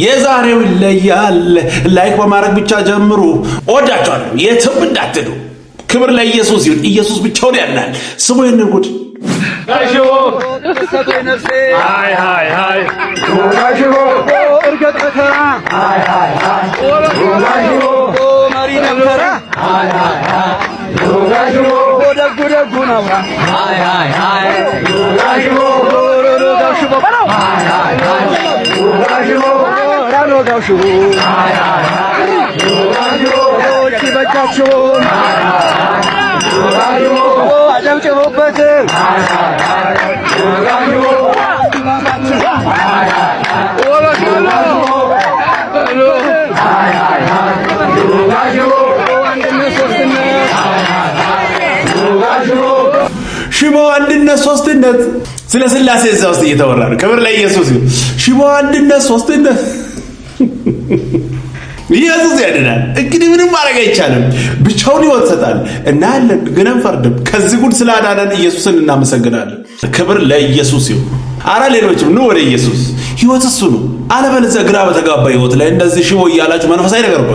የዛሬው ይለያል። ላይክ በማድረግ ብቻ ጀምሩ። ወዳችኋለሁ። የትም እንዳትሄዱ። ክብር ለኢየሱስ ይሁን። ኢየሱስ ብቻውን ያድናል። ስሙ ይህንን ጉድ ጋሽቦ ተሰጠኝ ነፍሴ ሃይ ሃይ ሃይ ጋሽቦ እርገጥ ከተራ ሃይ ሃይ ሃይ ጋሽቦ ማሪ ነበር ሃይ ሃይ ሃይ ጋሽቦ ደጉ ደጉ ነው ሃይ ሃይ ሃይ ጋሽቦ ጋሽቦ ሃይ ሃይ ሃይ ጋሽቦ ራኖ ጋሽቦ ሃይ ሃይ ሃይ ጋሽቦ ሲበጃችሁ ሃይ ሃይ ጋሽቦ አጨብጭቡበት ሃይ ሃይ ሃይ ጋሽቦ ሃይ ሃይ ሃይ ሽቦ አንድነት ሶስትነት ስለ ስላሴ እዛ ውስጥ እየተወራ ነው። ክብር ለኢየሱስ ይሁን። ሽቦ አንድነት ሶስትነት ኢየሱስ ያድናል። እንግዲህ ምንም ማድረግ አይቻልም። ብቻውን ይወሰጣል እና ያለን ግን አንፈርድም። ከዚህ ጉድ ስላዳነን ኢየሱስን እናመሰግናለን። ክብር ለኢየሱስ ይሁን። አረ ሌሎችም ኑ ወደ ኢየሱስ። ህይወት እሱ ነው። አለበለዚያ ግራ በተጋባ ህይወት ላይ እንደዚህ ሽቦ እያላችሁ መንፈሳዊ ነገር ነው።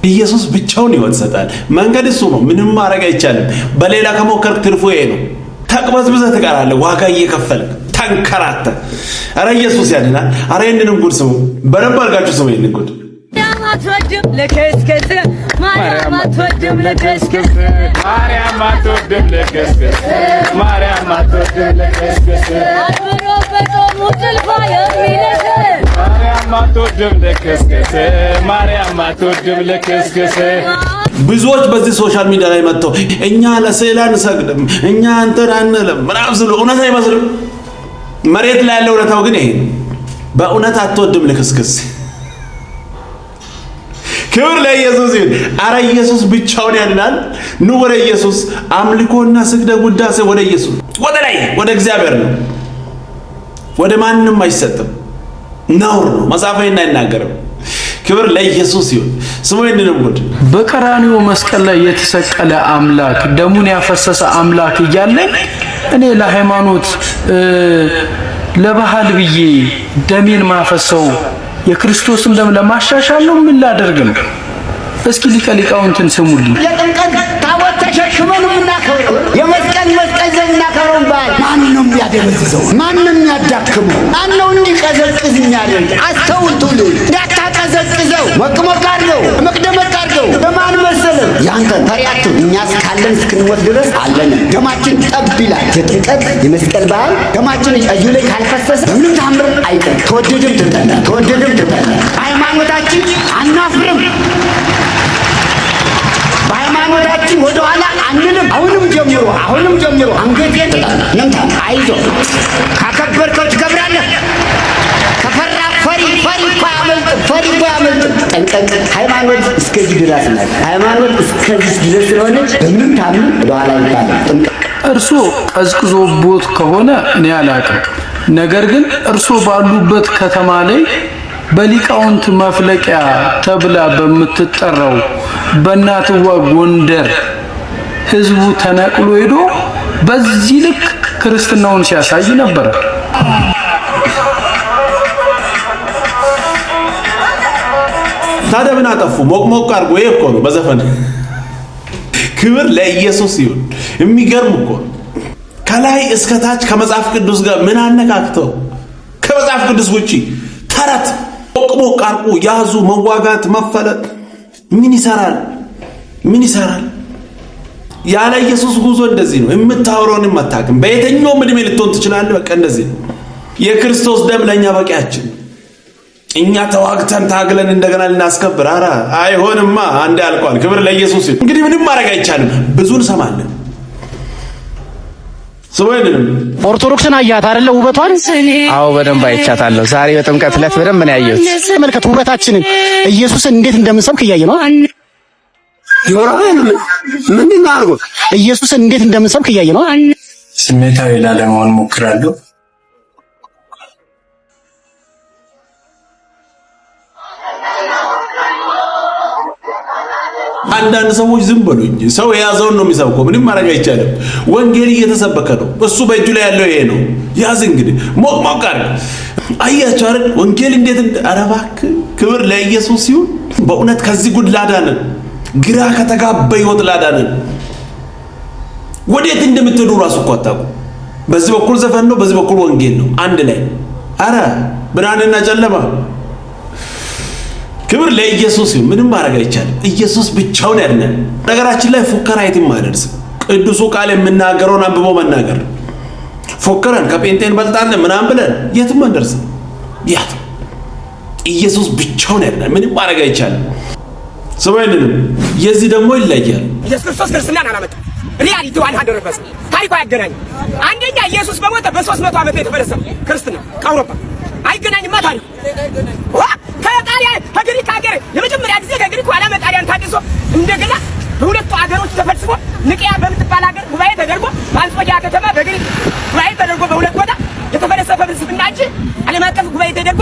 ኢየሱስ ብቻውን ይወሰጣል። መንገድ እሱ ነው። ምንም ማድረግ አይቻልም። በሌላ ከሞከርክ ትርፉ ይሄ ነው። ተቅበዝብዘህ ትቀራለህ። ዋጋ እየከፈልክ ተንከራተ። አረ ኢየሱስ ያድናል። አረ ይህንንም ጉድ ስሙ። በደንብ አድርጋችሁ ስሙ ይህንን ጉድ አትወድም ለከስከስ ማርያም አትወድም ለከስከስ ማርያም አትወድም ለከስከስ ማርያም አትወድም ለከስከስ አብሮ በጾሙ ጥልፋ የሚነስ ማርያም አትወድም ለከስከስ ማርያም አትወድም ለከስከስ። ብዙዎች በዚህ ሶሻል ሚዲያ ላይ መጥተው እኛ ለስዕል አንሰግድም እኛ እንትን አንልም ምናምን ስሉ እውነት አይመስልም። መሬት ላይ ያለው እውነታው ግን ይሄ በእውነት አትወድም ለከስከስ። ክብር ለኢየሱስ ይሁን። አረ ኢየሱስ ብቻውን ያድናል። ኑ ወደ ኢየሱስ። አምልኮና ስግደት ውዳሴ ወደ ኢየሱስ፣ ወደ ላይ ወደ እግዚአብሔር ነው። ወደ ማንንም አይሰጥም። ነውር ነው። መጽሐፍ አይናገርም። ክብር ለኢየሱስ ይሁን። ስሙ ይንንም ጉድ በቀራንዮ መስቀል ላይ የተሰቀለ አምላክ ደሙን ያፈሰሰ አምላክ እያለኝ እኔ ለሃይማኖት ለባህል ብዬ ደሜን ማፈሰው የክርስቶስን ደም ለማሻሻል ነው። ምን ላደርግ ነው? እስኪ ሊቃውንትን ስሙልኝ። የጥምቀት ታቦት ተሸክመን የምናከብረው የመስቀል ዘመን እናከብረው በዓል ማን ነው የሚያደበዝዘው? ማን ነው የሚያዳክመው? ማን ነው እንዲቀዘቅዝ የሚያደርግ? አስተውሉ። እንዳታቀዘቅዘው መቅመቅ አድርገው መቅደመቅ አድርገው። በማን መሰለው? ያንተ ፈሪያቱ እኛስ ካለን እስክንሞት ድረስ አለን። ደማችን ጠብ ይላል። የጥምቀት የመስቀል በዓል ደማችን እጁ ላይ ካልፈሰሰ ምንም ታምር አይቀር። ተወደደም ተጠላ ሃይማኖታችን አናፍርም። በሃይማኖታችን ወደ ኋላ አንልም። አሁንም ጀምሮ አንገቴን ነምታ አይዞ ካከበርከው ትከብራለህ። ከፈራ ፈሪ አያመልጥም። ጠንቀቅ። ሃይማኖት እስከዚህ ድረስ ናት። ሃይማኖት እስከዚህ ድረስ ስለሆነች በምንም ታምር ወደ ኋላ ይባላል። እርሶ ቀዝቅዞቦት ከሆነ እኔ አላውቅም። ነገር ግን እርሶ ባሉበት ከተማ ላይ በሊቃውንት መፍለቂያ ተብላ በምትጠራው በእናትዋ ጎንደር ህዝቡ ተነቅሎ ሄዶ በዚህ ልክ ክርስትናውን ሲያሳይ ነበር። ታዲያ ምን አጠፉ? ሞቅ አድርጎ ይሄ እኮ ነው በዘፈን። ክብር ለኢየሱስ ይሁን። የሚገርም እኮ ከላይ እስከ ታች ከመጽሐፍ ቅዱስ ጋር ምን አነካክተው ከመጽሐፍ ቅዱስ ውጪ ተረት ሞቅ አድርጎ ያዙ። መዋጋት መፈለጥ ምን ይሰራል? ያለ ኢየሱስ ጉዞ እንደዚህ ነው። የምታወራውን አታውቅም። በየትኛውም እድሜ ልትሆን ትችላለህ። በቃ እንደዚህ ነው። የክርስቶስ ደም ለኛ በቂያችን። እኛ ተዋግተን ታግለን እንደገና ልናስከብር አረ አይሆንማ። አንዴ አልቋል። ክብር ለኢየሱስ ይሁን። እንግዲህ ምንም ማድረግ አይቻልም። ብዙ እንሰማለን። ኦርቶዶክስን አያት አይደለ? ውበቷን አዎ በደንብ አይቻታለሁ። ዛሬ በጥምቀት ዕለት በደንብ ነው ያየሁት። ተመልከቱ ውበታችንን። ኢየሱስን እንዴት እንደምንሰብክ እያየ ነው። ምንድን ነው አልኩህ? ኢየሱስን እንዴት እንደምንሰብክ እያየ ነው። ስሜታዊ ላለመሆን ሞክራለሁ። አንዳንድ ሰዎች ዝም በሉኝ። ሰው የያዘውን ነው የሚሰብከው። ምንም ማድረግ አይቻልም። ወንጌል እየተሰበከ ነው። እሱ በእጁ ላይ ያለው ይሄ ነው። ያዝ እንግዲህ ሞቅ አድርግ። አያችሁ አይደል ወንጌል እንዴት አረባክ ክብር ለኢየሱስ ይሁን። በእውነት ከዚህ ጉድ ላዳነን፣ ግራ ከተጋባ ሕይወት ላዳነን። ወዴት እንደምትሄዱ ራሱ እኮ አታውቁ። በዚህ በኩል ዘፈን ነው፣ በዚህ በኩል ወንጌል ነው አንድ ላይ። አረ ብርሃንና ጨለማ። ክብር ለኢየሱስ ይሁን። ምንም ማድረግ አይቻልም። ኢየሱስ ብቻውን ያድናል። ነገራችን ላይ ፉከራ የትም አይደርስም። ቅዱሱ ቃል የምናገረውን አንብቦ መናገር። ፎከረን ከጴንጤን በልጣለን ምናምን ብለን የትም አንደርስም። ያት ኢየሱስ ብቻውን ያድናል። ምንም ማድረግ አይቻልም። ሰማይንም የዚህ ደግሞ ይለያል። ኢየሱስ ክርስቶስ ክርስትናን አላመጣም። ሪያሊቲው 100% ታሪኩ ያገናኝ። አንደኛ ኢየሱስ በሞተ በ300 ዓመት የተፈለሰው ክርስትና ከአውሮፓ አይገናኝማ ታሪኩ። ከጣሊያን ከግሪክ ሀገር የመጀመሪያ ጊዜ ከግሪክ ኋላ መጣሊያን ታድሶ እንደገና በሁለቱ ሀገሮች ተፈልስፎ ንቅያ በምትባል ሀገር ጉባኤ ተደርጎ በአንጾኪያ ከተማ በግሪክ ጉባኤ ተደርጎ በሁለት ቦታ የተፈለሰፈ ፍልስፍና እንጂ ዓለም አቀፍ ጉባኤ ተደርጎ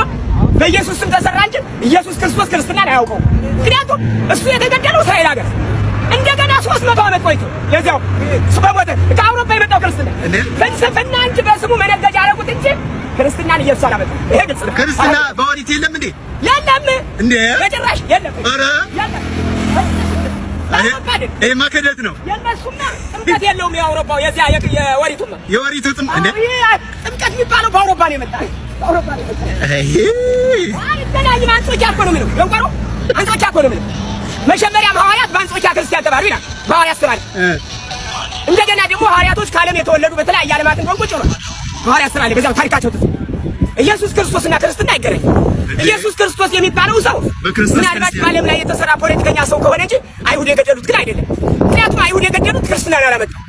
በኢየሱስ ስም ተሰራ እንጂ ኢየሱስ ክርስቶስ ክርስትናን አያውቀው። ምክንያቱም እሱ የተገደለው እስራኤል ሀገር እንደገና 300 ዓመት ቆይቶ የዚያው በሞተ ከአውሮፓ የመጣው ክርስትና ፍልስፍና እንጂ በስሙ መነገጃ አደረጉት እንጂ ክርስትናን ኢየሱስ አላመጣም። ይሄ ግልጽ ነው። ክርስትና በኦሪት የለም እንዴ? የለም እንዴ? በጭራሽ የለም። ኧረ ይሄማ ክህደት ነው። የእነሱማ ጥምቀት የለውም። የአውሮፓው የዚያ የወሪቱማ የወሪቱ እንዴ? ጥምቀት የሚባለው በአውሮፓ ነው የመጣ። በአውሮፓ ነው የመጣ። አይገናኝም። አንጾኪያ እኮ ነው የሚለው ደንቆሮ። አንጾኪያ እኮ ነው የሚለው። መጀመሪያም ሐዋርያት በአንጾኪያ ክርስቲያን ተባሉ ይላል በሐዋርያት ሥራ። እንደገና ደግሞ ሐዋርያቶች ከዓለም የተወለዱ በተለያየ ዓለማትን ቋንቋ ነው ሐዋርያት ሥራ ላይ በዛው ታሪካቸው ተጽፎ ኢየሱስ ክርስቶስና ክርስትና አይገናኝም። ኢየሱስ ክርስቶስ የሚባለው ሰው ምናልባት በዓለም ላይ የተሰራ ፖለቲከኛ ሰው ከሆነ እንጂ አይሁድ የገደሉት ግን አይደለም። ምክንያቱም አይሁድ የገደሉት ክርስትናን አላመጣም።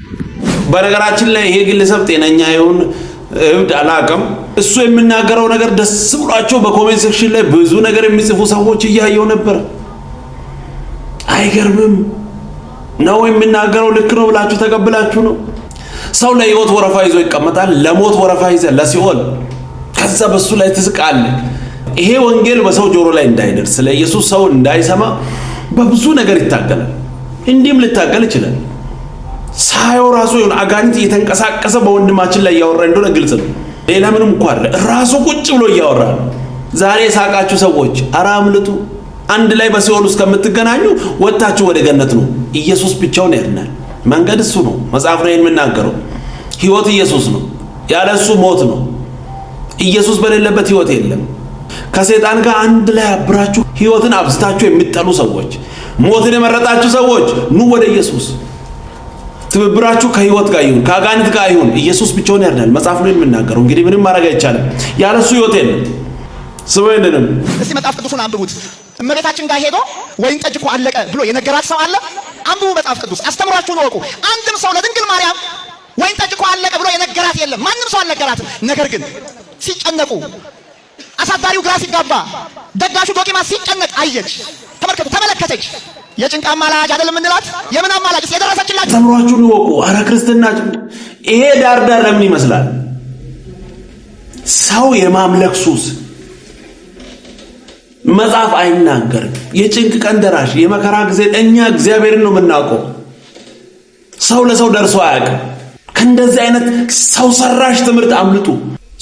በነገራችን ላይ ይሄ ግለሰብ ጤነኛ ይሁን እብድ አላውቅም። እሱ የሚናገረው ነገር ደስ ብሏቸው በኮሜንት ሴክሽን ላይ ብዙ ነገር የሚጽፉ ሰዎች እያየው ነበር። አይገርምም? ነው የሚናገረው ልክ ነው ብላችሁ ተቀብላችሁ ነው? ሰው ለህይወት ወረፋ ይዞ ይቀመጣል፣ ለሞት ወረፋ ይዘ ለሲኦል፣ ከዛ በሱ ላይ ትስቃለህ። ይሄ ወንጌል በሰው ጆሮ ላይ እንዳይደርስ ስለ ኢየሱስ ሰው እንዳይሰማ በብዙ ነገር ይታገላል። እንዲህም ልታገል ይችላል። ሳይው ራሱ ይሁን አጋንንት እየተንቀሳቀሰ በወንድማችን ላይ እያወራ እንደሆነ ግልጽ ነው። ሌላ ምንም እንኳን አይደል፣ ራሱ ቁጭ ብሎ እያወራ ነው። ዛሬ ሳቃችሁ ሰዎች ኧረ አምልጡ። አንድ ላይ በሲኦል ውስጥ ከምትገናኙ ወጣችሁ ወደ ገነት ነው። ኢየሱስ ብቻውን ያድናል። መንገድ እሱ ነው። መጽሐፍ ነው የሚናገረው። ህይወት ኢየሱስ ነው። ያለ እሱ ሞት ነው። ኢየሱስ በሌለበት ህይወት የለም። ከሰይጣን ጋር አንድ ላይ አብራችሁ ህይወትን አብዝታችሁ የምትጠሉ ሰዎች፣ ሞትን የመረጣችሁ ሰዎች ኑ ወደ ኢየሱስ። ትብብራችሁ ከህይወት ጋር ይሁን፣ ከአጋንንት ጋር ይሁን። ኢየሱስ ብቻውን ያድናል። መጽሐፍ ነው የሚናገረው። እንግዲህ ምንም ማድረግ አይቻልም። ያለ እሱ ህይወት የለም። ስበይንንም እስቲ መጽሐፍ ቅዱስን አንብቡት። እመቤታችን ጋር ሄዶ ወይን ጠጅ እኮ አለቀ ብሎ የነገራት ሰው አለ? አንብቡ መጽሐፍ ቅዱስ፣ አስተምሯችሁን ወቁ። አንድም ሰው ለድንግል ማርያም ወይን ጠጅ እኮ አለቀ ብሎ የነገራት የለም። ማንም ሰው አልነገራትም። ነገር ግን ሲጨነቁ፣ አሳዳሪው ግራ ሲጋባ፣ ደጋሹ ዶኪማስ ሲጨነቅ አየች። ተመልከቱ፣ ተመለከተች። የጭንቅ አማላጅ አይደለም እንላት? የምን አማላጅ? የደረሰችላችሁ። አስተምሯችሁን ወቁ። አረ ክርስትና ይሄ ዳር ዳር ለምን ይመስላል? ሰው የማምለክ ሱስ መጽሐፍ አይናገርም። የጭንቅ ቀን ደራሽ፣ የመከራ ጊዜ እኛ እግዚአብሔርን ነው የምናውቀው። ሰው ለሰው ደርሶ አያውቅም። ከእንደዚህ አይነት ሰው ሰራሽ ትምህርት አምልጡ።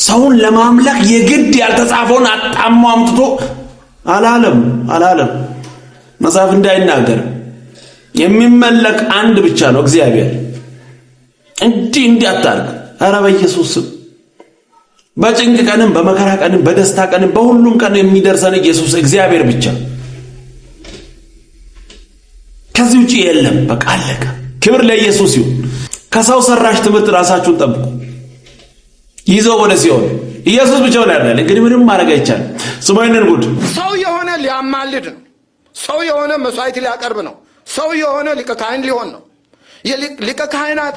ሰውን ለማምለክ የግድ ያልተጻፈውን አጣሞ አምጥቶ አላለም። መጽሐፍ እንዳይናገር የሚመለክ አንድ ብቻ ነው እግዚአብሔር። እንዲህ አታርግ። ኧረ በኢየሱስ ስም በጭንቅ ቀንም በመከራ ቀንም በደስታ ቀንም በሁሉም ቀን የሚደርሰን ኢየሱስ እግዚአብሔር ብቻ። ከዚህ ውጪ የለም። በቃ አለቀ። ክብር ለኢየሱስ ይሁን። ከሰው ሰራሽ ትምህርት ራሳችሁን ጠብቁ። ይዘው ወደ ሲኦል ኢየሱስ ብቻውን ያድናል። እንግዲህ ምንም ማድረግ አይቻልም። ስማይነን ጉድ ሰው የሆነ ሊያማልድ ነው። ሰው የሆነ መስዋዕት ሊያቀርብ ነው። ሰው የሆነ ሊቀ ካህን ሊሆን ነው። ሊቀ ካህናት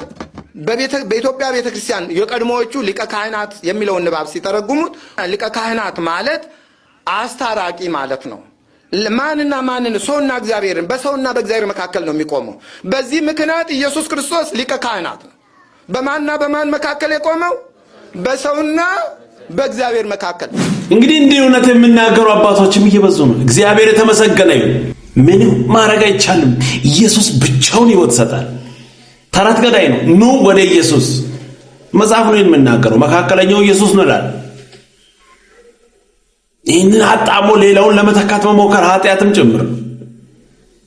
በኢትዮጵያ ቤተክርስቲያን የቀድሞዎቹ ሊቀ ካህናት የሚለውን ንባብ ሲተረጉሙት ሊቀ ካህናት ማለት አስታራቂ ማለት ነው። ማንና ማንን? ሰውና እግዚአብሔርን በሰውና በእግዚአብሔር መካከል ነው የሚቆመው። በዚህ ምክንያት ኢየሱስ ክርስቶስ ሊቀ ካህናት ነው። በማንና በማን መካከል የቆመው? በሰውና በእግዚአብሔር መካከል። እንግዲህ እንዲህ እውነት የሚናገሩ አባቶችም እየበዙ ነው። እግዚአብሔር የተመሰገነ ይሁን። ምንም ማድረግ አይቻልም። ኢየሱስ ብቻውን ሕይወት ይሰጣል። ተረት ገዳይ ነው። ኑ ወደ ኢየሱስ። መጽሐፍ ነው የሚናገረው። መካከለኛው ኢየሱስ ነው ይላል። ይህንን አጣሞ ሌላውን ለመተካት መሞከር ኃጢአትም ጭምር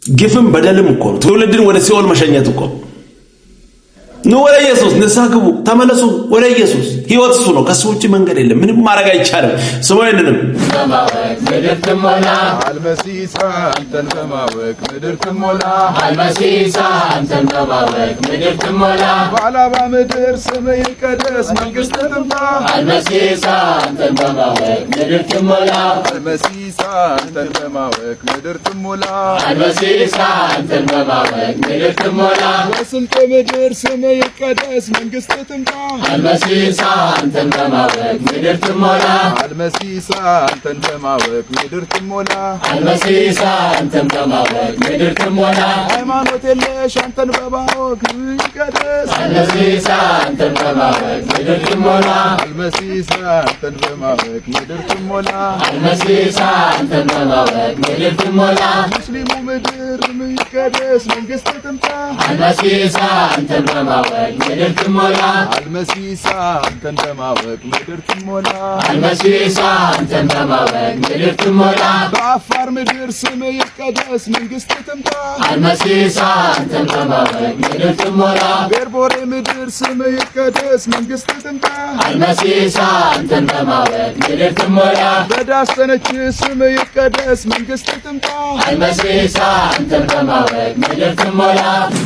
ግፍም በደልም እኮ ነው። ትውልድን ወደ ሲኦል መሸኘት እኮ። ኑ ወደ ኢየሱስ ንስሐ ግቡ፣ ተመለሱ ወደ ኢየሱስ። ሕይወት እሱ ነው። ከሱ ውጭ መንገድ የለም። ምንም ማድረግ አይቻልም። ስሙ ይንንም ምድር ትሞላ አልመሲሳ አንተን በማወቅ ምድር ትሞላ አልመሲሳ አንተን በማወቅ ምድር ትሞላ በአላባ ምድር ስምህ ይቀደስ መንግሥትህ ትምጣ አልመሲሳ አንተን በማወቅ ምድር ትሞላ አልመሲሳ አንተን በማወቅ ምድር ትሞላ አልመሲሳ አንተን በማወቅ ምድር ትሞላ በስንት ምድር ስምህ ይቀደስ መንግሥትህ ትምጣ አልመሲሳ አንተን በማወቅ ምድር ትሞላ አልመሲሳ አንተን በማወቅ ምድር ትሞላ አልመሲሳ አንተን በማወቅ ምድር ትሞላ ሃይማኖት የለሽ አንተን በማወቅ ይቀደስ አልመሲሳ አንተን በማወቅ ምድር ትሞላ አልመሲሳ አንተን በማወቅ ምድር ትሞላ አልመሲሳ አንተን በማወቅ ምድር ትሞላ ሙስሊሙ ምድር ይቀደስ መንግሥትህ ትምጣ አልመሲሳ አንተን በማወቅ ምድር ትሞላ አልመሲሳ አንተን በማወቅ ምድር ትሞላ አልመሲሳ አንተን በማወቅ ምድር ትሞላ በአፋር ምድር ስምህ ይቀደስ መንግሥትህ ትምጣ አልመሲሳ አንተን በማወቅ ምድር ትሞላ ቤርቦሬ ምድር ስምህ ይቀደስ መንግሥትህ ትምጣ አልመሲሳ አንተን በማወቅ ምድር ትሞላ በዳሰነች ስምህ ይቀደስ መንግሥትህ ትምጣ አልመሲሳ አንተን በማወቅ ምድር ትሞላ።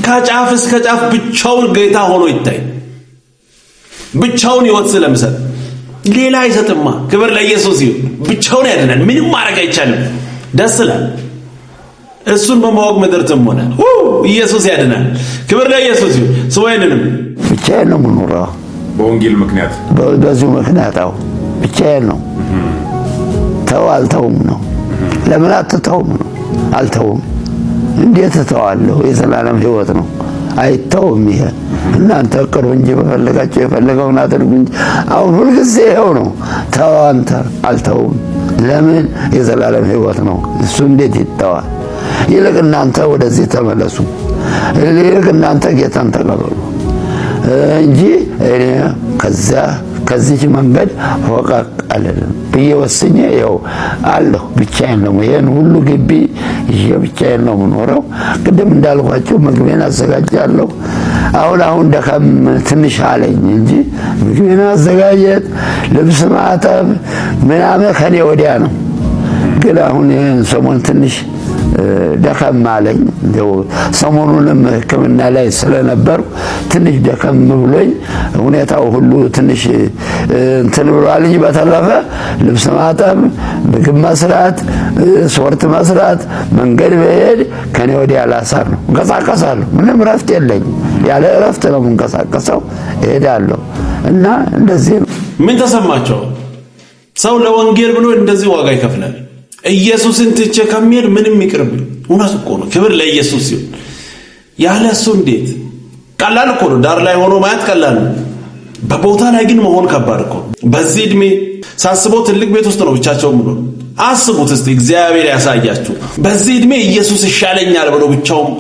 ከጫፍ እስከ ጫፍ ብቻውን ጌታ ሆኖ ይታይ። ብቻውን ሕይወት ስለምሰጥ ሌላ አይሰጥማ። ክብር ለኢየሱስ ይሁን። ብቻውን ያድናል። ምንም ማድረግ አይቻልም። ደስ ይላል። እሱን በማወቅ ምድር ትሞላ። ኢየሱስ ያድናል። ክብር ለኢየሱስ ይሁን። ስወይንንም ብቻዬን ነው የምኖረው። በወንጌል ምክንያት በዚሁ ምክንያት ብቻዬን ነው። ተው አልተውም ነው። ለምን አትተውም ነው። አልተውም። እንዴት እተዋለሁ? የዘላለም ሕይወት ነው። አይተውም። ይሄ እናንተ ቅሩ እንጂ በፈለጋችሁ የፈለገውን አድርጉ እንጂ አሁን ሁልጊዜ ይኸው ነው። ተው አንተ አልተውም። ለምን? የዘላለም ሕይወት ነው። እሱ እንዴት ይተዋል? ይልቅ እናንተ ወደዚህ ተመለሱ። ይልቅ እናንተ ጌታን ተቀበሉ እንጂ እኔ ከዚህ መንገድ ፈቀቅ አልልም ብዬ ወስኜ ይኸው አለሁ። ብቻዬን ነው። ይሄን ሁሉ ግቢ ይሄ ብቻዬን ነው የምኖረው። ቅድም እንዳልኳችሁ ምግቤን አዘጋጃለሁ። አሁን ደከም ትንሽ አለኝ እንጂ ምግቤን አዘጋጀት፣ ልብስ ማጠብ ምናምን ከኔ ወዲያ ነው። ግን አሁን ይሄን ሰሞን ትንሽ ደከም አለኝ። ሰሞኑንም ሕክምና ላይ ስለነበሩ ትንሽ ደከም ብሎኝ ሁኔታው ሁሉ ትንሽ እንትን ብሏል እንጂ በተረፈ ልብስ ማጠብ፣ ምግብ መስራት፣ ስፖርት መስራት፣ መንገድ መሄድ ከኔ ወዲያ ላሳር ነው። እንቀሳቀሳለሁ። ምንም እረፍት የለኝም። ያለ እረፍት ነው የምንቀሳቀሰው። እሄዳለሁ እና እንደዚህ ነው። ምን ተሰማቸው? ሰው ለወንጌል ብሎ እንደዚህ ዋጋ ይከፍላል። ኢየሱስን ትቼ ከሚሄድ ምንም ይቅርብኝ። እውነት እኮ ነው። ክብር ለኢየሱስ ይሁን። ያለ እሱ እንዴት ቀላል እኮ ነው። ዳር ላይ ሆኖ ማየት ቀላል ነው። በቦታ ላይ ግን መሆን ከባድ እኮ። በዚህ እድሜ ሳስበው ትልቅ ቤት ውስጥ ነው ብቻቸውን ብሎ አስቡት እስቲ። እግዚአብሔር ያሳያችሁ። በዚህ እድሜ ኢየሱስ ይሻለኛል ብሎ ብቻውን።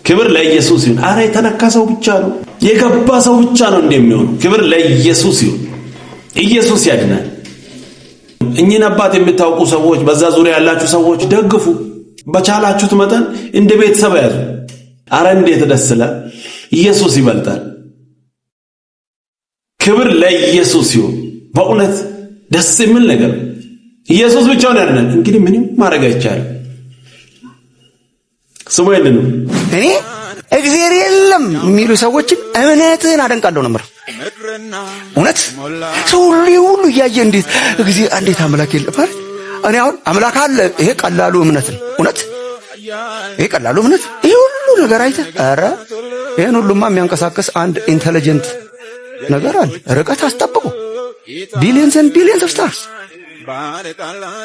ክብር ለኢየሱስ ይሁን። አረ የተነካ ሰው ብቻ ነው የገባ ሰው ብቻ ነው እንደሚሆነው። ክብር ለኢየሱስ ይሁን። ኢየሱስ ያድናል። እኚህን አባት የምታውቁ ሰዎች፣ በዛ ዙሪያ ያላችሁ ሰዎች ደግፉ። በቻላችሁት መጠን እንደ ቤተሰብ ያዙ። አረ እንዴት ደስ ይላል! ኢየሱስ ይበልጣል። ክብር ለኢየሱስ ይሁን። በእውነት ደስ የሚል ነገር። ኢየሱስ ብቻውን ያድናል። እንግዲህ ምንም ማድረግ አይቻልም። ስሙ ይልኑ እኔ እግዚአብሔር የለም የሚሉ ሰዎችን እምነትን አደንቃለሁ ነበር። እውነት ሰው ሁሉ እያየ እንዴት አምላክ የለም ማለት እኔ አሁን አምላክ አለ። ይሄ ቀላሉ እምነት ነው። እውነት ይሄ ቀላሉ እምነት። ይሄ ሁሉ ነገር አይተህ ኧረ ይሄን ሁሉማ የሚያንቀሳቅስ አንድ ኢንተለጀንት ነገር አለ። ርቀት አስጠብቆ ቢሊየንስ ኤንድ ቢሊየንስ ኦፍ ስታርስ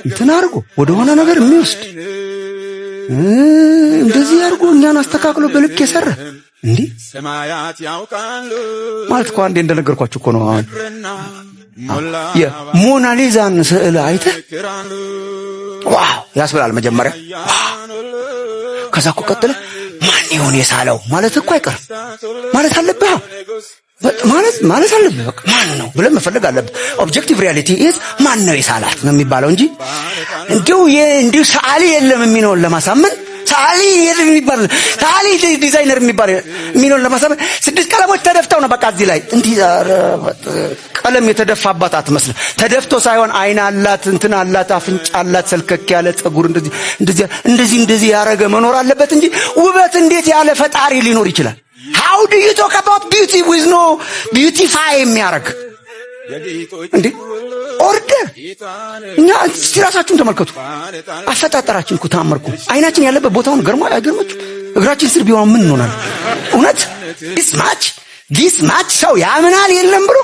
እንትን አድርጎ ወደሆነ ነገር የሚወስድ እንደዚህ አድርጎ እኛን አስተካክሎ በልክ የሰራ እንዴ ማለት እኮ አንዴ እንደነገርኳችሁ እኮ ነው። አሁን የሞናሊዛን ስዕል አይተህ ዋው ያስብላል መጀመሪያ። ከዛ እኮ ቀጥለ ማን ይሆን የሳለው ማለት እኮ አይቀርም ማለት አለብህ። ማለት አለብህ። በቃ ማን ነው ብለህ መፈለግ አለብህ። ኦብጀክቲቭ ሪያሊቲ ኢዝ ማን ነው የሳላት ነው የሚባለው እንጂ እንዲሁ ሰዓሊ የለም የሚለውን ለማሳመን ሰዓሊ የለም የሚባል ሰዓሊ ዲዛይነር የሚለውን ለማሳመን 6 ቀለሞች ተደፍተው ነው በቃ እዚህ ላይ እንዲህ ቀለም የተደፋባት አትመስልም። ተደፍቶ ሳይሆን አይን አላት፣ እንትን አላት፣ አፍንጫ አላት፣ ሰልከክ ያለ ጸጉር እንደዚህ ያረገ መኖር አለበት እንጂ ውበት እንዴት ያለ ፈጣሪ ሊኖር ይችላል? How do you talk about beauty with no beautify የሚያረግ እንዴ? ኦርደር እኛ ራሳችሁን ተመልከቱ። አፈጣጠራችን እኮ ተአምርኩ። አይናችን ያለበት ቦታውን አይገርማችሁ? እግራችን ስር ቢሆን ምን እንሆናለን? እውነት this much ሰው ያምናል የለም ብሎ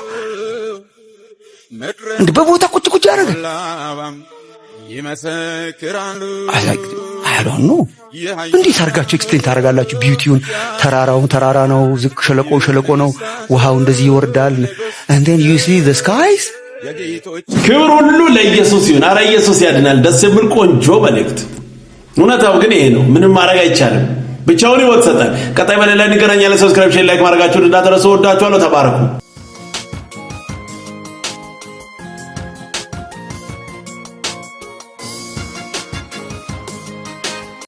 እንዴ በቦታ ቁጭ ያረገ I don't know። እንዴት አድርጋችሁ ኤክስፕሌን ታደርጋላችሁ? ቢዩቲውን ተራራውን ተራራ ነው፣ ዝቅ ሸለቆ ነው፣ ውሃው እንደዚህ ይወርዳል። and then you see the skies። ክብር ሁሉ ለኢየሱስ ይሁን። አረ ኢየሱስ ያድናል። ደስ የሚል ቆንጆ መልእክት። እውነታው ግን ይሄ ነው። ምንም ማድረግ አይቻልም። ብቻውን ይወት ሰጣል። ቀጣይ በሌላ እንገናኛለን። ሰብስክራይብ፣ ሼር፣ ላይክ ማድረጋችሁን እንዳትረሱ። ወዳችኋለሁ። ተባረኩ።